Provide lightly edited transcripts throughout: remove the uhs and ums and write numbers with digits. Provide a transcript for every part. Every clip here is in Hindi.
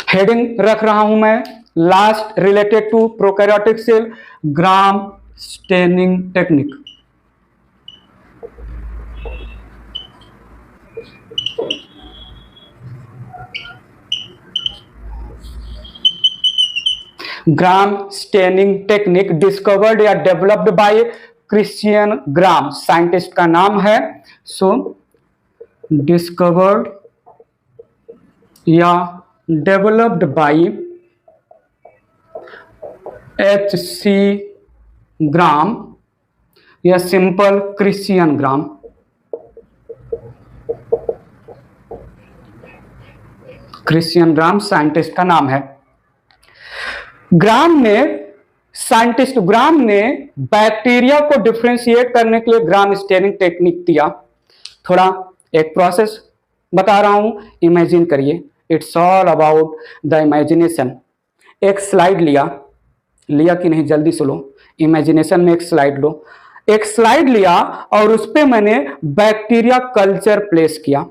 हेडिंग रख रहा हूं मैं last related to prokaryotic cell, Gram staining technique. Gram staining technique discovered या developed by Christian Gram, scientist का नाम है। सो डिस्कवर्ड या डेवलप्ड बाय H.C. ग्राम या simple Christian Gram. Christian Gram scientist का नाम है। साइंटिस्ट ग्राम ने बैक्टीरिया को डिफरेंशिएट करने के लिए ग्राम स्टेनिंग टेक्निक दिया। थोड़ा एक प्रोसेस बता रहा हूं, इमेजिन करिए, it's all about the imagination. एक स्लाइड लिया कि नहीं, जल्दी से लो, इमेजिनेशन में एक स्लाइड लो। एक स्लाइड लिया और उस पर मैंने बैक्टीरिया कल्चर प्लेस किया।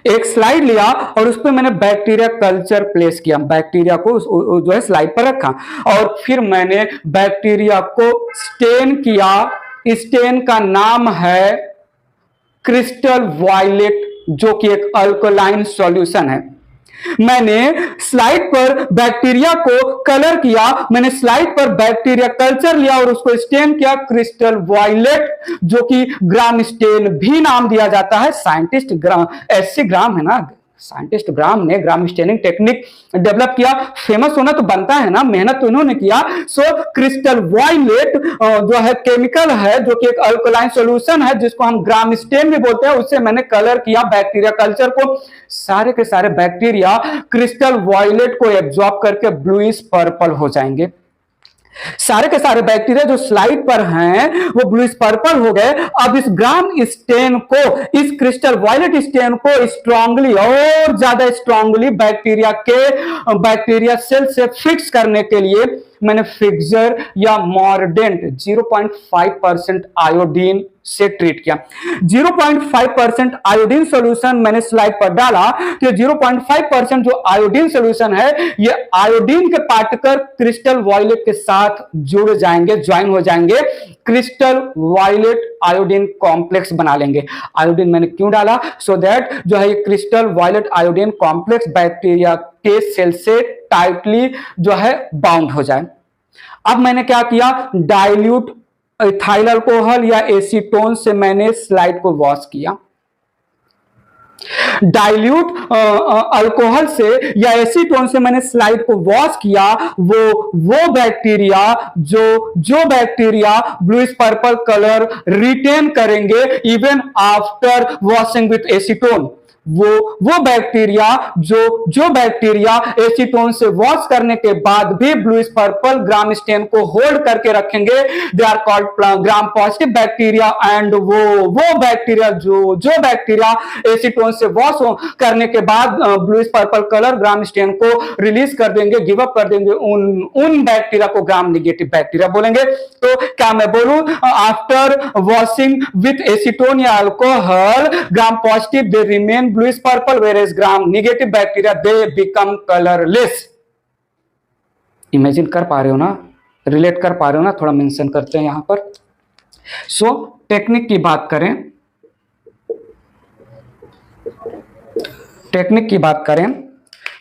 एक स्लाइड लिया और उस पर मैंने बैक्टीरिया कल्चर प्लेस किया, बैक्टीरिया को जो है स्लाइड पर रखा और फिर मैंने बैक्टीरिया को स्टेन किया। स्टेन का नाम है क्रिस्टल वायलेट, जो कि एक अल्कलाइन सॉल्यूशन है। मैंने स्लाइड पर बैक्टीरिया को कलर किया, मैंने स्लाइड पर बैक्टीरिया कल्चर लिया और उसको स्टेन किया क्रिस्टल वायलेट, जो कि ग्राम स्टेन भी नाम दिया जाता है। साइंटिस्ट ग्राम, H.C. ग्राम है ना, साइंटिस्ट ग्राम ने ग्राम स्टेनिंग टेक्निक डेवलप किया। फेमस होना तो बनता है ना, मेहनत तो इन्होंने किया। सो क्रिस्टल वायलेट जो है केमिकल है, जो कि एक अल्कलाइन सॉल्यूशन है, जिसको हम ग्राम स्टेन भी बोलते हैं, उससे मैंने कलर किया बैक्टीरिया कल्चर को। सारे के सारे बैक्टीरिया क्रिस्टल वायलेट को एब्जॉर्ब करके ब्लूइश पर्पल हो जाएंगे। सारे के सारे बैक्टीरिया जो स्लाइड पर हैं वो ब्लूइश पर्पल हो गए। अब इस ग्राम स्टेन को, इस क्रिस्टल वायलेट स्टेन को स्ट्रांगली और ज्यादा स्ट्रांगली बैक्टीरिया सेल से फिक्स करने के लिए मैंने फिक्सर या मॉर्डेंट 0.5% आयोडीन से ट्रीट किया। 0.5% आयोडीन सॉल्यूशन मैंने स्लाइड पर डाला कि 0.5% जो आयोडीन सॉल्यूशन है, ये आयोडीन के पार्टिकल क्रिस्टल वायलेट के साथ जुड़ जाएंगे, ज्वाइन हो जाएंगे, क्रिस्टल वायलेट आयोडीन कॉम्प्लेक्स बना लेंगे। आयोडीन मैंने क्यों डाला? सो दैट जो है ये crystal violet iodine complex bacteria के सेल से टाइटली जो है बाउंड हो जाए। अब मैंने क्या किया, डाइल्यूट इथाइल अल्कोहल या एसीटोन से मैंने स्लाइड को वॉश किया। डाइल्यूट अल्कोहल से या एसीटोन से मैंने स्लाइड को वॉश किया। वो बैक्टीरिया जो bacteria bluish purple colour retain करेंगे even after washing with acetone, वो बैक्टीरिया जो बैक्टीरिया एसीटोन से वॉश करने के बाद भी ब्लूइश पर्पल ग्राम स्टेन को होल्ड करके रखेंगे, they are called Gram positive bacteria. And वो बैक्टीरिया जो बैक्टीरिया एसीटोन से वॉश करने के बाद bluish purple colour Gram stain को रिलीज कर देंगे, गिव अप कर देंगे, उन बैक्टीरिया को ग्राम निगेटिव बैक्टीरिया बोलेंगे। तो क्या मैं बोलूं, आफ्टर वॉशिंग विथ एसीटोन या alcohol gram positive they remain bluish purple, whereas gram negative bacteria they become colorless। Imagine कर पा रहे हो ना, रिलेट कर पा रहे हो ना, थोड़ा मेंशन करते हैं यहां पर। सो टेक्निक की बात करें,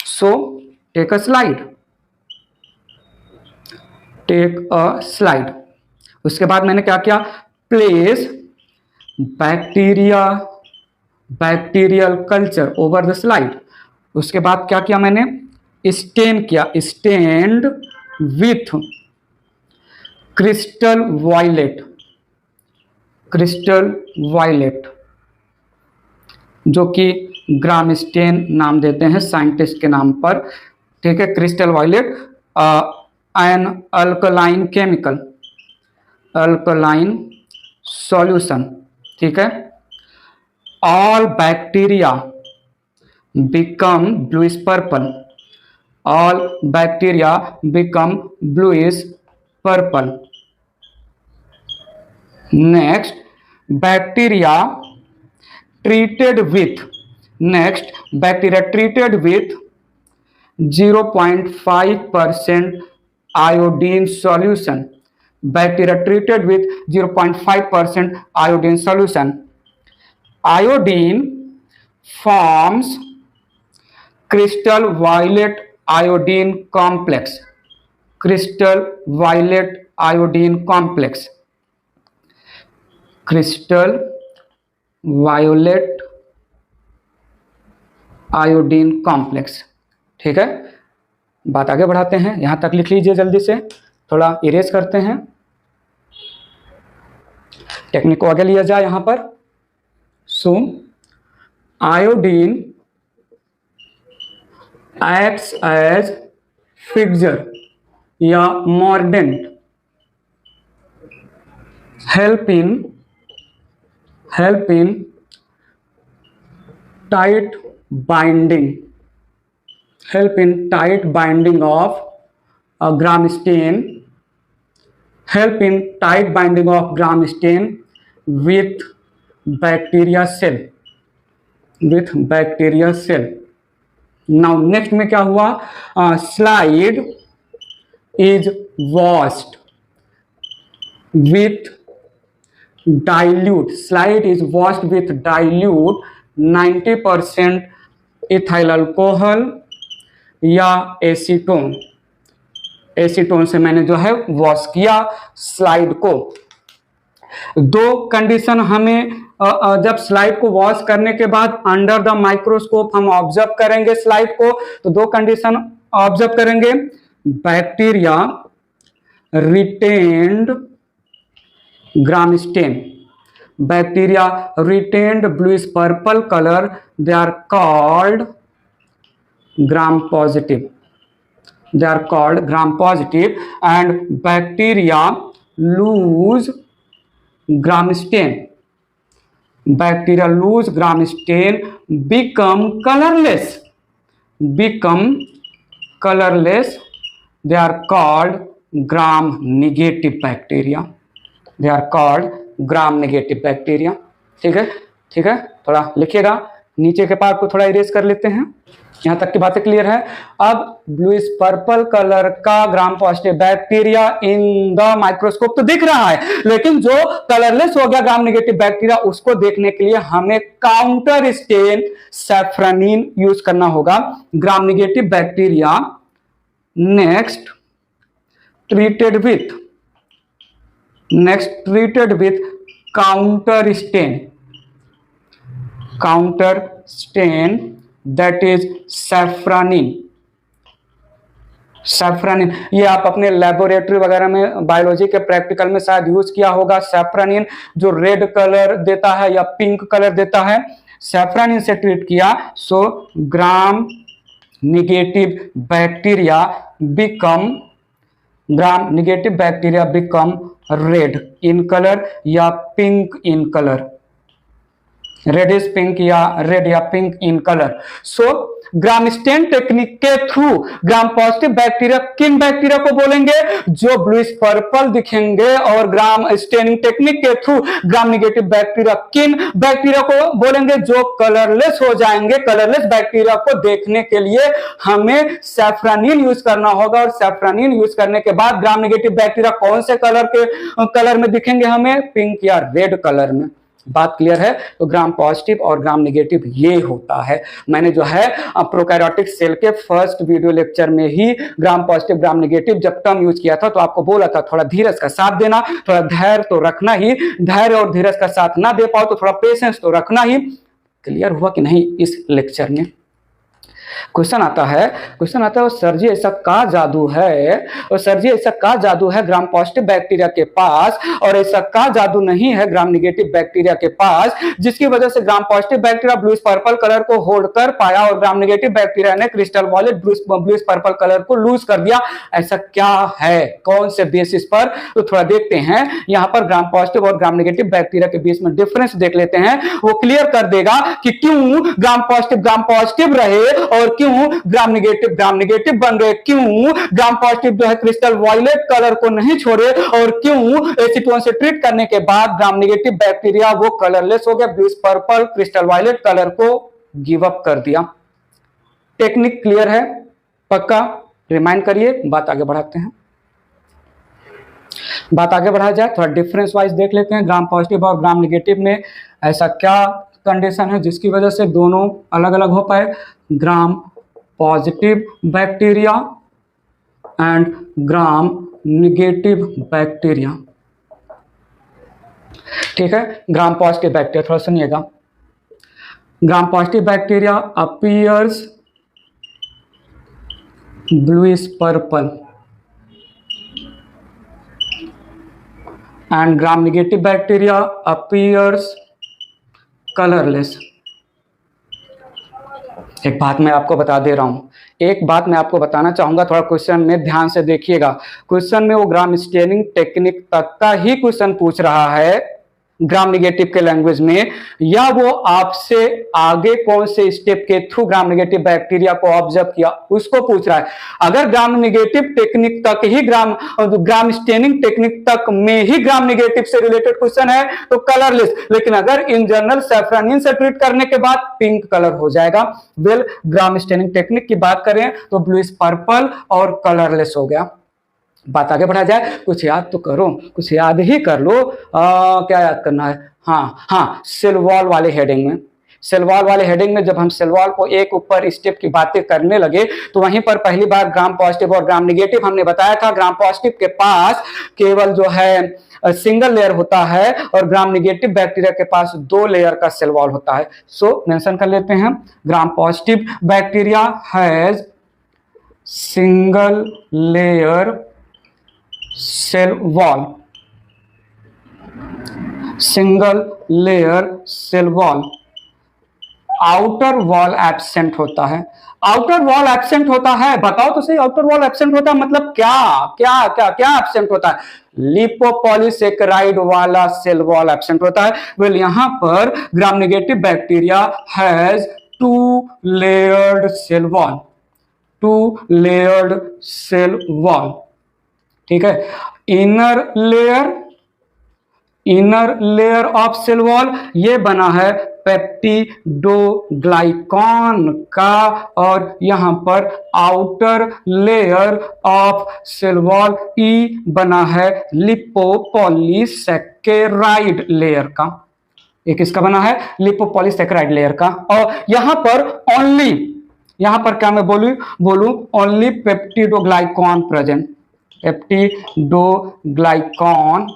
सो टेक अ स्लाइड। उसके बाद मैंने क्या किया, place bacterial culture over the slide. उसके बाद क्या किया मैंने, स्टेन किया, स्टेन्ड विथ क्रिस्टल वायलेट, जो कि ग्राम स्टेन नाम देते हैं साइंटिस्ट के नाम पर, ठीक है। Crystal violet an alkaline chemical, alkaline solution, ठीक है। All bacteria become bluish purple, all bacteria become bluish purple। Next, bacteria treated with 0.5% iodine solution. Bacteria treated with 0.5% iodine solution. Iodine forms crystal violet iodine complex. Crystal violet iodine complex. Crystal violet iodine complex. ठीक है, बात आगे बढ़ाते हैं। यहां तक लिख लीजिए जल्दी से, थोड़ा इरेज करते हैं, टेक्निक को आगे लिया जाए यहां पर। सो आयोडीन एक्ट्स एज फिक्सर या mordant, help in tight binding, help in tight binding of gram stain, help in tight binding of gram stain with bacteria cell, with bacteria cell. Now next में क्या हुआ, slide is washed with dilute, slide is washed with dilute 90% ethyl alcohol या एसीटोन, एसीटोन से मैंने जो है वॉश किया स्लाइड को। दो कंडीशन हमें जब स्लाइड को वॉश करने के बाद अंडर द माइक्रोस्कोप हम ऑब्जर्व करेंगे स्लाइड को, तो दो कंडीशन ऑब्जर्व करेंगे। Bacteria retained gram stain, bacteria retained bluish purple color, they are called gram positive, they are called gram positive. And bacteria lose gram stain, bacteria lose gram stain, become colorless, become colorless, they are called gram negative bacteria, they are called gram negative bacteria. ठीक है, ठीक है, थोड़ा लिखिएगा, नीचे के पार्ट को थोड़ा इरेज कर लेते हैं। यहां तक की बातें क्लियर है। अब ब्लूइश पर्पल कलर का ग्राम positive bacteria in the microscope तो दिख रहा है, लेकिन जो कलरलेस हो गया ग्राम नेगेटिव बैक्टीरिया, उसको देखने के लिए हमें काउंटर स्टेन सैफ्रानिन यूज करना होगा। Gram negative bacteria next treated with counter stain that is saffronin. सैफ्रानिन ये आप अपने लेबोरेटरी वगैरह में बायोलॉजी के प्रैक्टिकल में शायद यूज किया होगा। सैफ्रानिन जो रेड कलर देता है या पिंक कलर देता है, सैफ्रानिन से ट्रीट किया। So Gram negative bacteria become red in colour या pink in colour, reddish pink या रेड या pink in colour. So Gram stain technique के थ्रू ग्राम पॉजिटिव बैक्टीरिया किन बैक्टीरिया को बोलेंगे, जो ब्लूइश पर्पल दिखेंगे, और ग्राम स्टेनिंग टेक्निक के थ्रू ग्राम नेगेटिव बैक्टीरिया किन बैक्टीरिया को बोलेंगे, जो कलरलेस हो जाएंगे। कलरलेस बैक्टीरिया को देखने के लिए हमें सैफ्रानिन यूज करना होगा, और सैफ्रानिन यूज करने के बाद ग्राम नेगेटिव बैक्टीरिया कौन से कलर में दिखेंगे हमें, पिंक या रेड कलर में। बात क्लियर है। तो ग्राम पॉजिटिव और ग्राम नेगेटिव ये होता है। मैंने जो है प्रोकैरियोटिक सेल के फर्स्ट वीडियो लेक्चर में ही ग्राम पॉजिटिव ग्राम नेगेटिव जब टर्म यूज किया था, तो आपको बोला था थोड़ा धीरज का साथ देना, थोड़ा धैर्य तो रखना ही, धैर्य और धीरज का साथ ना दे पाओ तो थोड़ा पेशेंस तो रखना ही। क्लियर हुआ कि नहीं इस लेक्चर में? क्वेश्चन आता है सर जी ऐसा का जादू है, और सर जी ऐसा का जादू है ग्राम पॉजिटिव बैक्टीरिया के पास, और ऐसा का जादू नहीं है ग्राम नेगेटिव बैक्टीरिया के पास, जिसकी वजह से gram positive bacteria bluish purple colour को होल्ड कर पाया और ग्राम नेगेटिव बैक्टीरिया ने crystal violet bluish purple colour को लूज कर दिया। ऐसा क्या है, कौन से बेसिस पर? तो थोड़ा देखते हैं। यहाँ पर ग्राम पॉजिटिव और ग्राम नेगेटिव बैक्टीरिया के बीच में डिफरेंस देख लेते हैं, वो क्लियर कर देगा कि क्यों ग्राम पॉजिटिव रहे और क्यों ग्राम नेगेटिव बन गए, क्यों ग्राम पॉजिटिव जो है क्रिस्टल वॉयलेट कलर को नहीं छोड़े, और क्यों एसीटोन से ट्रीट करने के बाद ग्राम नेगेटिव बैक्टीरिया वो कलरलेस हो गया, bluish purple crystal violet colour को गिव अप कर दिया। टेक्निक क्लियर है? पक्का रिमाइंड करिए, बात आगे बढ़ाते हैं। बात आगे बढ़ा जाए, थोड़ा डिफरेंस वाइज देख लेते हैं। ग्राम पॉजिटिव और ग्राम नेगेटिव में ऐसा क्या कंडीशन है जिसकी वजह से दोनों अलग अलग हो पाए। ग्राम positive bacteria and gram negative bacteria. ठीक है, ग्राम पॉजिटिव बैक्टीरिया थोड़ा सुनिएगा। ग्राम positive bacteria appears bluish purple and gram negative bacteria appears colorless। एक बात मैं आपको बता दे रहा हूं, एक बात मैं आपको बताना चाहूंगा, थोड़ा क्वेश्चन में ध्यान से देखिएगा। क्वेश्चन में वो ग्राम स्टेनिंग टेक्निक तक का ही क्वेश्चन पूछ रहा है ग्राम नेगेटिव के लैंग्वेज में, या वो आपसे आगे कौन से स्टेप के थ्रू ग्राम नेगेटिव बैक्टीरिया को ऑब्जर्व किया उसको पूछ रहा है। अगर ग्राम नेगेटिव टेक्निक तक ही ग्राम स्टेनिंग टेक्निक तक में ही ग्राम नेगेटिव से रिलेटेड क्वेश्चन है तो कलरलेस, लेकिन अगर इन जनरल सैफ्रानिन से ट्रीट करने के बाद पिंक कलर हो जाएगा। वेल, ग्राम स्टेनिंग टेक्निक की बात करें तो ब्लूइश पर्पल और कलरलेस हो गया। बात आगे बढ़ा जाए, कुछ याद तो करो, कुछ याद ही कर लो। क्या याद करना है? हाँ, सेल वॉल वाले हेडिंग में, सेल वॉल वाले हेडिंग में जब हम सेल वॉल को एक ऊपर स्टेप की बातें करने लगे तो वहीं पर पहली बार ग्राम पॉजिटिव और ग्राम नेगेटिव हमने बताया था। ग्राम पॉजिटिव के पास केवल जो है सिंगल लेयर होता है और ग्राम नेगेटिव बैक्टीरिया के पास 2 लेयर का सेल वॉल होता है। सो मेंशन कर लेते हैं, gram positive bacteria has single layer cell wall, single layer cell wall. Outer wall absent होता है। आउटर वॉल एब्सेंट होता है, बताओ तो सही, आउटर वॉल एब्सेंट होता है मतलब क्या क्या क्या क्या एब्सेंट होता है? लिपोपॉलीसेकेराइड वाला सेल वॉल एब्सेंट होता है। वेल, यहां पर Gram negative bacteria has 2 layered cell wall, 2 layered cell wall. ठीक है, inner layer of cell wall ये बना है पेप्टिडोग्लाइकॉन का, और यहां पर outer layer of cell wall ई बना है लिपोपॉलीसेकेराइड लेयर का। एक किसका बना है? लिपोपॉलीसेकेराइड लेयर का। और यहां पर ओनली, यहां पर क्या मैं बोलूं only peptidoglycan present, peptidoglycan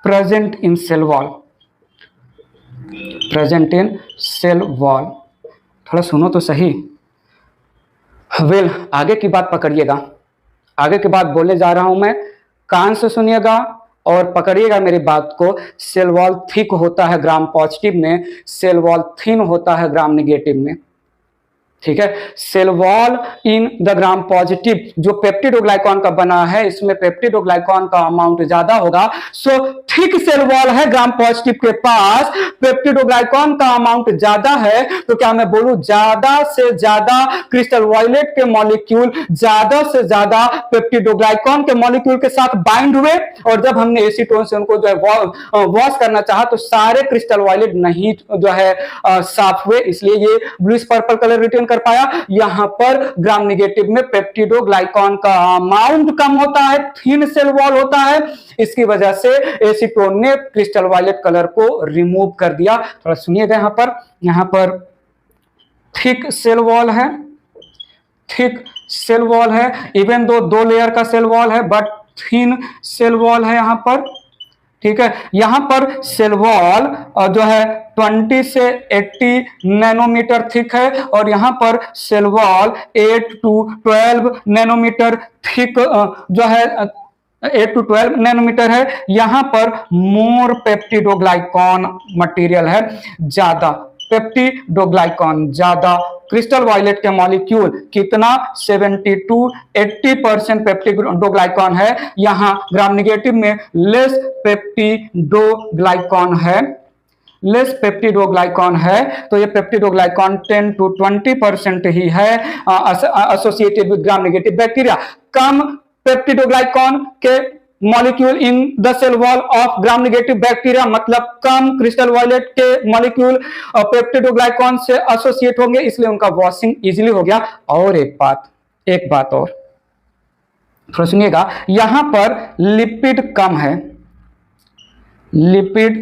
present in cell wall, present in cell wall। थोड़ा सुनो तो सही। वेल, आगे की बात पकड़िएगा, आगे की बात बोलने जा रहा हूं मैं, कान से सुनिएगा और पकड़िएगा मेरी बात को। सेल वॉल थिक होता है ग्राम पॉजिटिव में, सेल वॉल थिन होता है ग्राम नेगेटिव में। ठीक है, cell wall in the gram positive जो पेप्टिडोग्लाइकॉन का बना है, इसमें पेप्टिडोग्लाइकॉन का अमाउंट ज्यादा होगा। सो थिक सेल वॉल है ग्राम पॉजिटिव के पास, पेप्टिडोग्लाइकॉन का अमाउंट ज्यादा है, तो क्या मैं बोलूं ज्यादा से ज्यादा क्रिस्टल वायलेट के मॉलिक्यूल ज्यादा से ज्यादा पेप्टिडोग्लाइकॉन के मॉलिक्यूल के साथ बाइंड हुए, और जब हमने एसीटोन से उनको जो है वॉश करना चाहा तो सारे क्रिस्टल वायलेट नहीं जो है साफ हुए, इसलिए ये ब्लूइश पर्पल कलर रिटेन कर पाया। यहां पर ग्राम नेगेटिव में पेप्टिडोग्लाइकॉन का अमाउंट कम होता है, थिन सेल वॉल होता है, इसकी वजह से एसीटोन ने क्रिस्टल वायलेट कलर को रिमूव कर दिया। थोड़ा सुनिएगा, यहां पर थिक सेल वॉल है, थिक सेल वॉल है, इवन दो 2 लेयर का सेल वॉल है बट थिन सेल वॉल है यहां पर। ठीक है, यहां पर सेल वॉल जो है 20 से 80 नैनोमीटर थिक है, और यहां पर cell wall 8 to 12 nanometre thick जो है 8 to 12 नैनोमीटर है। यहां पर मोर पेप्टिडोग्लाइकॉन मटेरियल है, ज्यादा पेप्टिडोग्लाइकॉन ज्यादा, क्रिस्टल वायलेट के मॉलिक्यूल कितना 70 to 80% पेप्टिडोग्लाइकॉन है। यहां ग्राम नेगेटिव में लेस पेप्टिडोग्लाइकॉन है, लेस पेप्टिडोग्लाइकॉन है, तो ये पेप्टिडोग्लाइकॉन 10 to 20% ही है associated with Gram negative bacteria. कम पेप्टिडोग्लाइकॉन के molecule in the cell wall of Gram negative bacteria, मतलब कम क्रिस्टल वायलेट के मॉलिक्यूल पेप्टिडोग्लाइकॉन से एसोसिएट होंगे, इसलिए उनका वॉशिंग इजीली हो गया। और एक बात, एक बात और थोड़ा सुनिएगा, यहां पर लिपिड कम है, लिपिड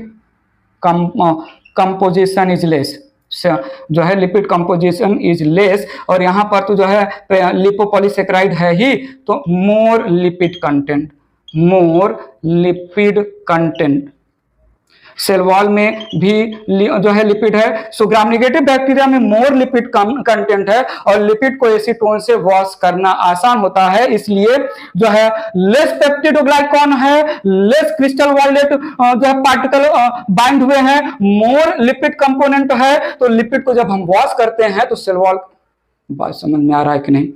कंपोजिशन इज लेस, जो है लिपिड कंपोजिशन इज लेस, और यहां पर तो जो है लिपोपॉलीसेकेराइड है ही, तो मोर लिपिड कंटेंट, मोर लिपिड कंटेंट। सेल वॉल में भी जो है लिपिड है। सो ग्राम नेगेटिव बैक्टीरिया में मोर लिपिड कंटेंट है और लिपिड को एसीटोन से वॉश करना आसान होता है, इसलिए जो है लेस पेप्टिडोग्लाइकॉन है, लेस क्रिस्टल वायलेट जो है पार्टिकल बाइंड हुए हैं, मोर लिपिड कंपोनेंट है। तो लिपिड को जब हम वॉश करते हैं तो सेल वॉल, बात समझ में आ रहा है कि नहीं?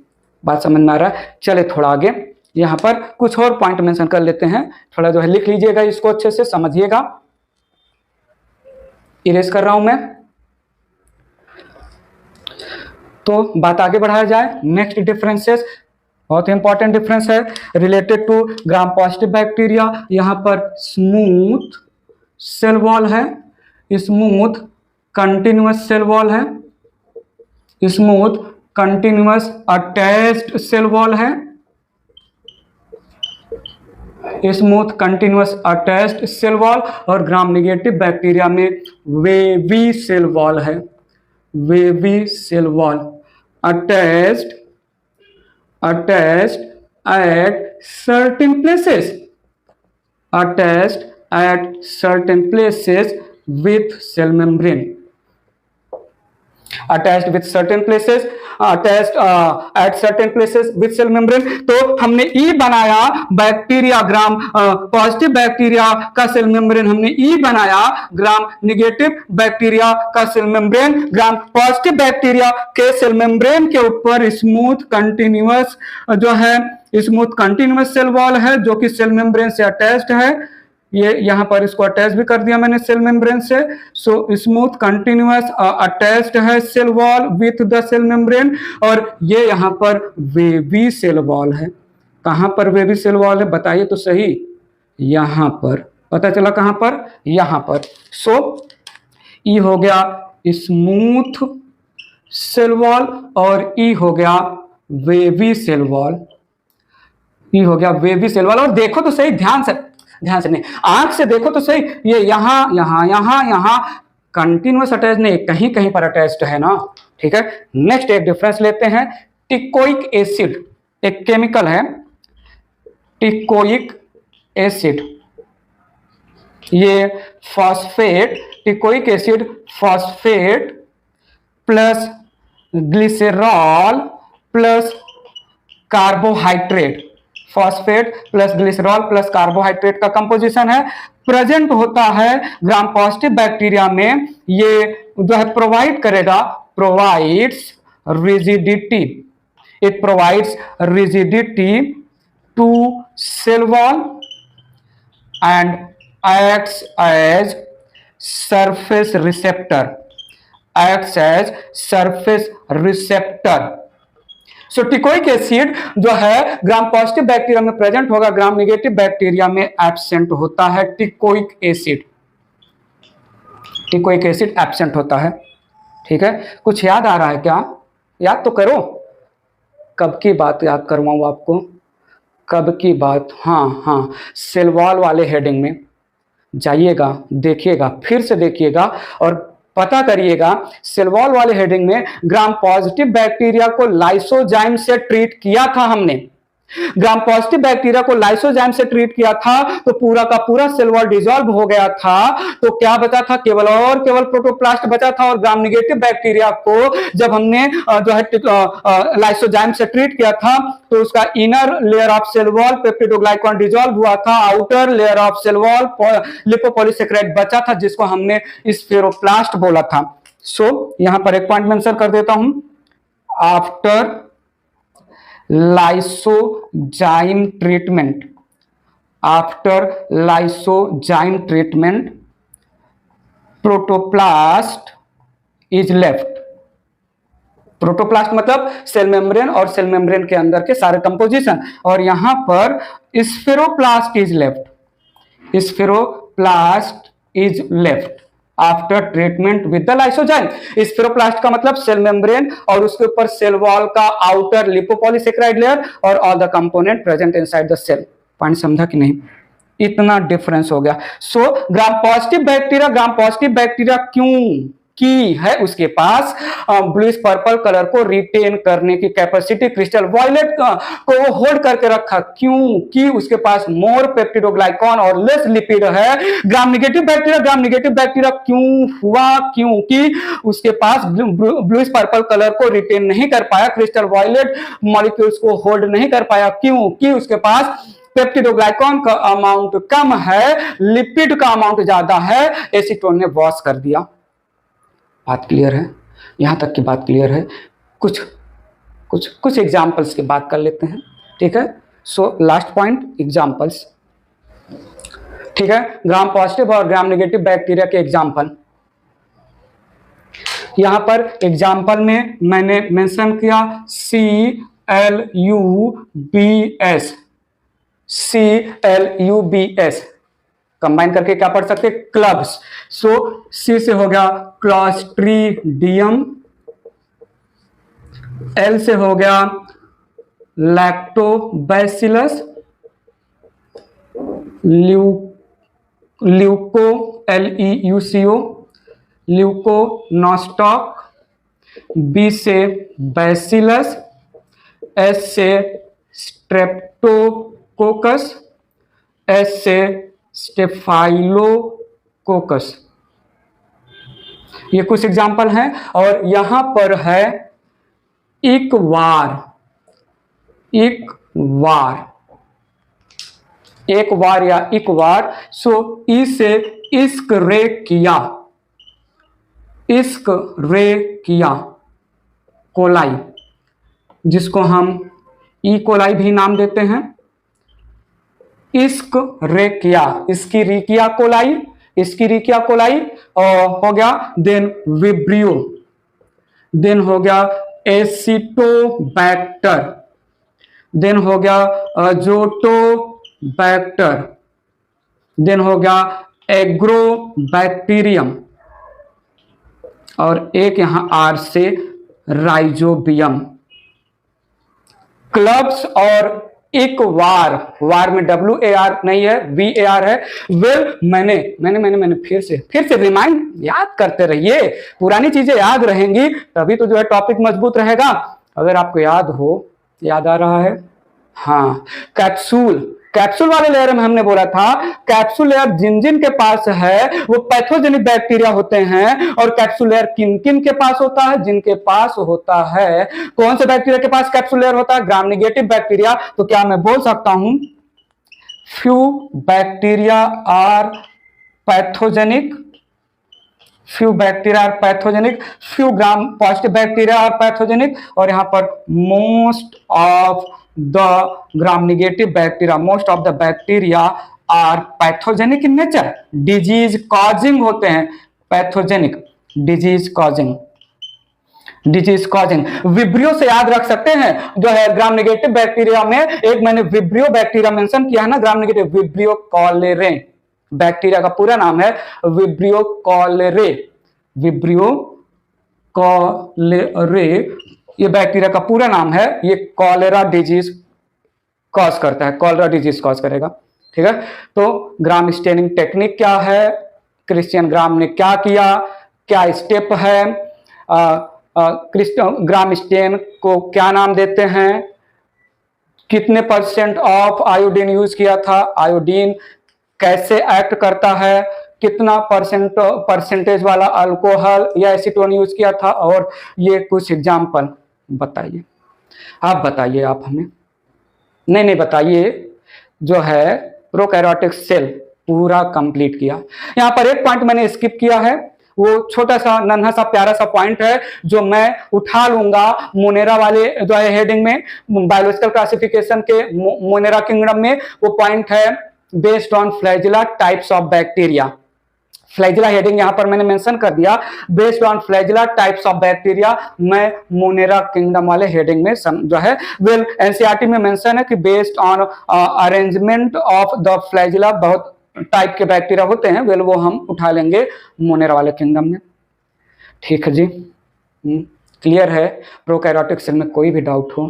बात समझ में आ रहा है। चले थोड़ा आगे, यहां पर कुछ और पॉइंट मेंशन कर लेते हैं, थोड़ा जो है लिख लीजिएगा, इसको अच्छे से समझिएगा। इरेज कर रहा हूं मैं, तो बात आगे बढ़ाया जाए। नेक्स्ट डिफरेंसेस, बहुत इंपॉर्टेंट डिफरेंस है related to Gram positive bacteria. यहां पर स्मूथ सेल वॉल है, स्मूथ कंटिन्यूअस सेल वॉल है, smooth continuous attached cell wall है, smooth continuous attached cell wall, और ग्राम नेगेटिव बैक्टीरिया में वेवी सेल वॉल है, wavy cell wall, attached at certain places, attached at certain places with cell membrane, attached with certain places, attached at certain places with cell membrane। तो हमने ई बनाया बैक्टीरिया, ग्राम पॉजिटिव बैक्टीरिया का सेल मेम्ब्रेन हमने ई बनाया, ग्राम नेगेटिव बैक्टीरिया का cell membrane, gram positive bacteria के सेल मेम्ब्रेन के ऊपर स्मूथ कंटिन्यूअस जो है स्मूथ कंटिन्यूअस सेल वॉल है, जो कि सेल मेम्ब्रेन से अटैच्ड है। ये यहां पर इसको अटैच भी कर दिया मैंने सेल मेम्ब्रेन से। सो स्मूथ कंटिन्यूअस अटैच्ड है cell wall with the cell membrane, और ये यहां पर वेवी सेल वॉल है। कहां पर वेवी सेल वॉल है बताइए तो सही? यहां पर, पता चला कहां पर? यहां पर। सो ई हो गया स्मूथ सेल वॉल और ई हो गया वेवी सेल वॉल, ई हो गया वेवी सेल वॉल। और देखो तो सही, ध्यान से नहीं, आंख से देखो तो सही, ये यहां कंटिन्यूअस अटैच नहीं, कहीं कहीं पर अटैच्ड है ना, ठीक है। नेक्स्ट एक डिफरेंस लेते हैं, टिकोइक एसिड एक केमिकल है, टिकोइक एसिड, ये phosphate, teichoic acid phosphate plus glycerol plus carbohydrate, phosphate plus glycerol plus carbohydrate का कंपोजिशन है, प्रेजेंट होता है ग्राम पॉजिटिव बैक्टीरिया में। ये जो है प्रोवाइड करेगा, provides rigidity, it provides rigidity to cell wall and acts as surface receptor, acts as surface receptor. So teichoic acid जो है ग्राम पॉजिटिव बैक्टीरिया में प्रेजेंट होगा, ग्राम नेगेटिव बैक्टीरिया में एब्सेंट होता है। टिकोइक एसिड एब्सेंट होता है, ठीक है। कुछ याद आ रहा है क्या? याद तो करो, कब की बात याद करवाऊं आपको, कब की बात? हाँ, सेल वॉल वाले हेडिंग में जाइएगा, देखिएगा, फिर से देखिएगा और पता करिएगा। सेल वॉल वाले हेडिंग में ग्राम पॉजिटिव बैक्टीरिया को लाइसोजाइम से ट्रीट किया था हमने, ग्राम पॉजिटिव बैक्टीरिया को लाइसोजाइम से ट्रीट किया था, तो पूरा का पूरा सेल वॉल डिसॉल्व हो गया था, तो क्या बचा था? केवल और केवल प्रोटोप्लास्ट बचा था। और ग्राम नेगेटिव बैक्टीरिया को जब हमने जो है लाइसोजाइम से ट्रीट किया था, तो उसका inner layer of cell wall peptidoglycan dissolve हुआ था, outer layer of cell wall lipopolysaccharide बचा था, जिसको हमने स्फेरोप्लास्ट बोला था। सो यहां पर एक पॉइंट मेंशन कर देता हूं, after lysozyme treatment, after lysozyme treatment protoplast is left. Protoplast मतलब सेल मेम्ब्रेन और सेल मेम्ब्रेन के अंदर के सारे कंपोजिशन, और यहां पर spheroplast is left, spheroplast is left, after treatment with the lysozyme. Spheroplast का मतलब सेल मेम्ब्रेन और उसके ऊपर सेल वॉल का आउटर लिपोपॉलीसेकेराइड लेयर और all the component present inside the cell. Point समझा कि नहीं? इतना डिफरेंस हो गया। सो ग्राम पॉजिटिव बैक्टीरिया क्यों की है उसके पास ब्लूइश पर्पल कलर को रिटेन करने की कैपेसिटी, क्रिस्टल वॉयलेट को होल्ड करके रखा क्योंकि उसके पास मोर पेप्टिडोग्लाइकॉन और लेस लिपिड है। ग्राम नेगेटिव बैक्टीरिया क्यों हुआ? क्योंकि उसके पास ब्लूइश पर्पल कलर को रिटेन नहीं कर पाया, क्रिस्टल वॉयलेट मॉलिक्यूल्स को होल्ड नहीं कर पाया क्योंकि उसके पास पेप्टिडोग्लाइकॉन का अमाउंट कम है, लिपिड का अमाउंट ज्यादा है। एसीटोन ने वॉश कर दिया। बात क्लियर है? यहां तक की बात क्लियर है? कुछ एग्जांपल्स की बात कर लेते हैं, ठीक है? सो लास्ट पॉइंट, एग्जांपल्स, ठीक है? ग्राम पॉजिटिव और ग्राम नेगेटिव बैक्टीरिया के एग्जांपल। यहां पर एग्जांपल में मैंने मेंशन किया CLUBS कंबाइन करके क्या पढ़ सकते? क्लब्स। सो सी से हो गया क्लॉस्ट्रीडियम, एल से हो गया लैक्टोबैसिलस, ल्यूको LEUCO ल्यूकोनोस्टॉक, बी से बैसिलस, एस से स्ट्रेप्टोकोकस, एस से स्टेफाइलोकोकस। ये कुछ एग्जाम्पल हैं। और यहां पर है एक वार या इकवार। सो ई से इश्क रे किया कोलाई, जिसको हम ई कोलाई भी नाम देते हैं। इश्क रे किया, इसकी रिकिया कोलाई और हो गया। देन विब्रियो, देन हो गया एसिटोबैक्टर, देन हो गया अजोटोबैक्टर, देन हो गया एग्रोबैक्टीरियम और एक यहां आर से राइजोबियम। क्लब्स और एक वार में WAR नहीं है, VAR है। मैंने फिर से रिमाइंड, याद करते रहिए, पुरानी चीजें याद रहेंगी तभी तो जो है टॉपिक मजबूत रहेगा। अगर आपको याद आ रहा है, हाँ, कैप्सूल वाले लेयर में हमने बोला था कैप्सूल लेयर जिन के पास है वो पैथोजेनिक बैक्टीरिया होते हैं। और कैप्सूल लेयर किन के पास होता है? जिनके पास होता है। कौन से बैक्टीरिया के पास कैप्सूल लेयर होता है? Gram negative bacteria. तो क्या मैं बोल सकता हूं few bacteria are pathogenic, few gram positive bacteria are pathogenic. और यहां पर most of the gram negative bacteria, most of the bacteria are pathogenic in nature, disease causing होते हैं। Pathogenic, disease causing. विब्रियो से याद रख सकते हैं जो है ग्राम नेगेटिव बैक्टीरिया में। एक मैंने विब्रियो बैक्टीरिया मेंशन किया है ना, ग्राम नेगेटिव, विब्रियो कॉलेरे बैक्टीरिया का पूरा नाम है विब्रियो कॉलेरे। ये बैक्टीरिया का पूरा नाम है। ये कॉलेरा डिजीज कॉज करता है, कॉलेरा डिजीज कॉज करेगा, ठीक है? तो ग्राम स्टेनिंग टेक्निक क्या है? क्रिश्चियन ग्राम ने क्या किया? क्या स्टेप है? ग्राम स्टेन को क्या नाम देते हैं? कितने % ऑफ आयोडीन यूज किया था? आयोडीन कैसे एक्ट करता है? कितना परसेंटेज वाला अल्कोहल या एसीटोन यूज किया था? और ये कुछ एग्जाम्पल बताइए। आप हमें नहीं बताइए। जो है प्रोकैरियोटिक सेल पूरा कंप्लीट किया। यहां पर एक पॉइंट मैंने स्किप किया है, वो छोटा सा नन्हा सा प्यारा सा पॉइंट है जो मैं उठा लूंगा मोनेरा वाले जो है हेडिंग में, बायोलॉजिकल क्लासिफिकेशन के मोनेरा किंगडम में। वो पॉइंट है based on flagella types of bacteria. Flagella heading यहां पर मैंने मेंशन कर दिया, based on flagella types of bacteria. मैं मोनेरा किंगडम वाले हेडिंग में जो है एनसीईआरटी में मेंशन है कि based on arrangement of the flagella, बहुत टाइप के बैक्टीरिया होते हैं, वेल वो हम उठा लेंगे मोनेरा वाले किंगडम में। ठीक है जी, क्लियर है। प्रोकैरियोटिक सेल में कोई भी डाउट हो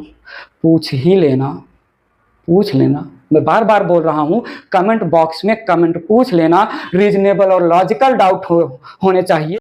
पूछ ही लेना, पूछ लेना। मैं बार बार बोल रहा हूँ, कमेंट बॉक्स में कमेंट पूछ लेना। रीजनेबल और लॉजिकल डाउट होने चाहिए।